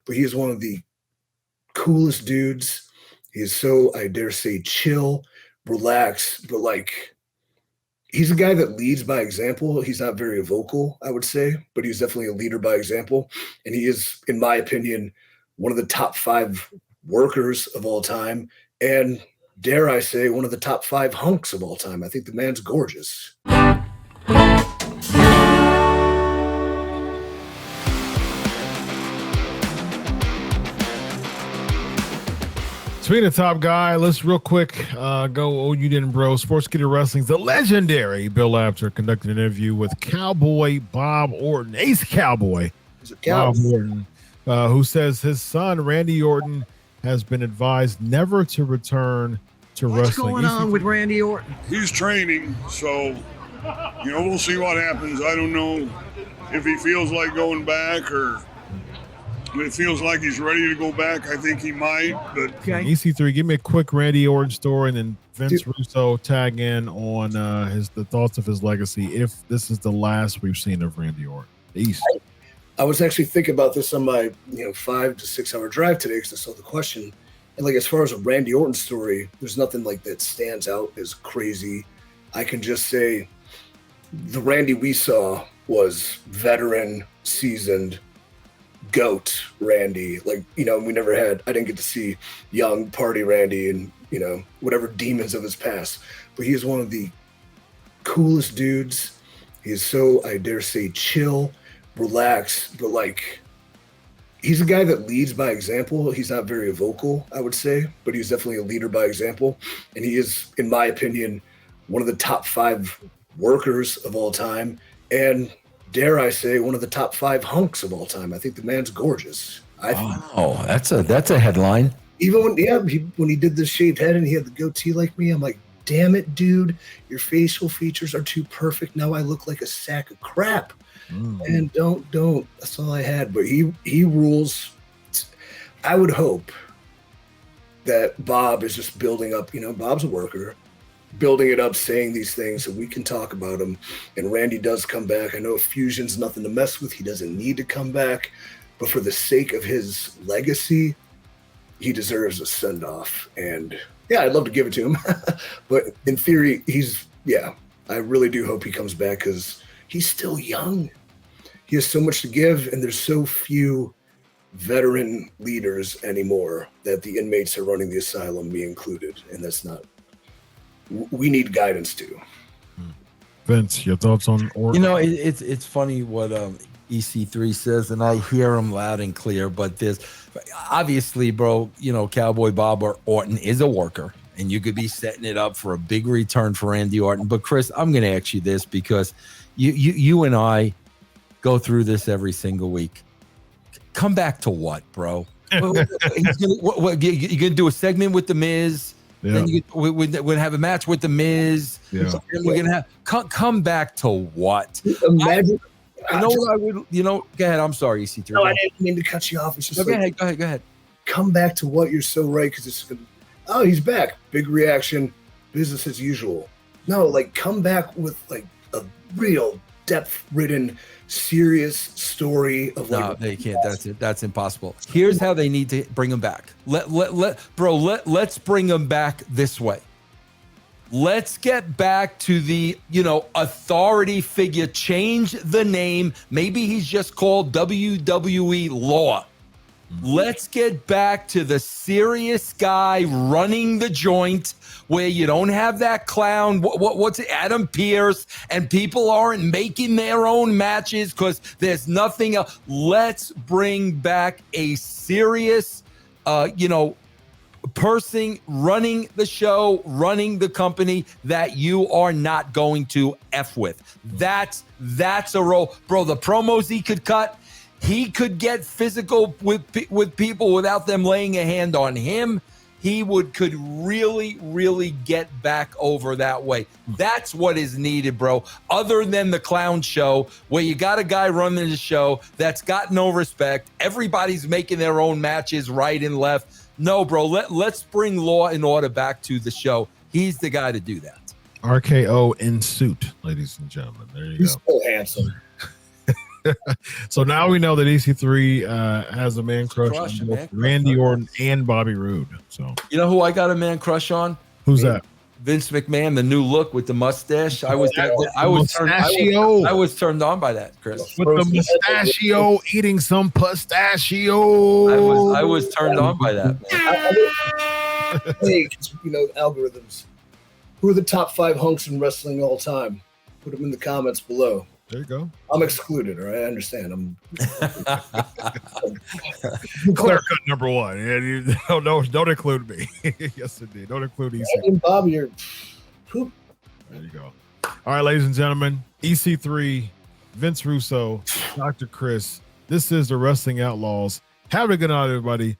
but he is one of the coolest dudes. He is so, I dare say, chill, relaxed, but like he's a guy that leads by example. He's not very vocal, I would say, but he's definitely a leader by example. And he is, in my opinion, one of the top 5 workers of all time. And dare I say, one of the top 5 hunks of all time. I think the man's gorgeous. Speaking of top guy, let's real quick go. Oh, you didn't, bro. Sportskeeda Wrestling's the legendary Bill Apter conducted an interview with Cowboy Bob Orton, Ace Cowboy Bob Orton, who says his son Randy Orton has been advised never to return to wrestling. What's going on with Randy Orton? He's training, so we'll see what happens. I don't know if he feels like going back or. It feels like he's ready to go back. I think he might, but okay. EC3, give me a quick Randy Orton story, and then Vince Russo tag in on the thoughts of his legacy if this is the last we've seen of Randy Orton. I was actually thinking about this on my 5 to 6 hour drive today because I saw the question, and like as far as a Randy Orton story, there's nothing like that stands out as crazy. I can just say the Randy we saw was veteran, seasoned. GOAT Randy, like we never had. I didn't get to see young party Randy and whatever demons of his past, but he is one of the coolest dudes. He is so, I dare say, chill, relaxed, but like he's a guy that leads by example. He's not very vocal, I would say, but he's definitely a leader by example, and he is, in my opinion, one of the top 5 workers of all time, and dare I say, one of the top 5 hunks of all time. I think the man's gorgeous. Oh, that's a headline. Even when he did the shaved head and he had the goatee like me, I'm like, damn it, dude, your facial features are too perfect. Now I look like a sack of crap. And don't. That's all I had. But he rules. I would hope that Bob is just building up. Bob's a worker. Building it up, saying these things so we can talk about him. And Randy does come back. I know Fusion's nothing to mess with. He doesn't need to come back. But for the sake of his legacy, he deserves a send-off. And yeah, I'd love to give it to him. But in theory, I really do hope he comes back because he's still young. He has so much to give, and there's so few veteran leaders anymore that the inmates are running the asylum, me included. And that's not... We need guidance too. Vince, your thoughts on Orton? It's funny what EC3 says, and I hear him loud and clear. But there's obviously, bro, Cowboy Bob Orton is a worker, and you could be setting it up for a big return for Randy Orton. But Chris, I'm going to ask you this because you and I go through this every single week. Come back to what, bro? You're going to do a segment with The Miz? Yeah. Then we're going to have a match with The Miz. Yeah. And we're going to have come back to what? Imagine. What I would. Go ahead. I'm sorry, EC3. No, I didn't mean to cut you off. It's just go ahead. Come back to what? You're so right because it's. Oh, he's back. Big reaction. Business as usual. No, come back with a real depth-ridden, serious story of No, they can't. That's impossible. Here's how they need to bring him back. Let's bring him back this way. Let's get back to the, authority figure. Change the name. Maybe he's just called WWE Law. Let's get back to the serious guy running the joint where you don't have that clown. What's it? Adam Pearce, and people aren't making their own matches because there's nothing else. Let's bring back a serious, person running the show, running the company that you are not going to F with. That's a role. Bro, the promos he could cut, he could get physical with people without them laying a hand on him. He could really, really get back over that way. That's what is needed, bro. Other than the clown show where you got a guy running the show that's got no respect. Everybody's making their own matches right and left. No, bro, let's bring Law and Order back to the show. He's the guy to do that. RKO in suit, ladies and gentlemen. There you He's go. so handsome. So now we know that EC3 has a man crush on both Randy Orton and Bobby Roode. So you know who I got a man crush on? Who's that? Vince McMahon, the new look with the mustache. I was turned on by that, Chris. With the mustachio, eating some pistachio. I was turned on by that, man. Hey, algorithms. Who are the top 5 hunks in wrestling all time? Put them in the comments below. There you go. I'm excluded, all right? I understand. I'm clear cut number 1. Yeah, don't include me. Yes, indeed. Don't include EC. And Bob, you're poop. There you go. All right, ladies and gentlemen, EC3, Vince Russo, Dr. Chris. This is the Wrestling Outlaws. Have a good night, everybody.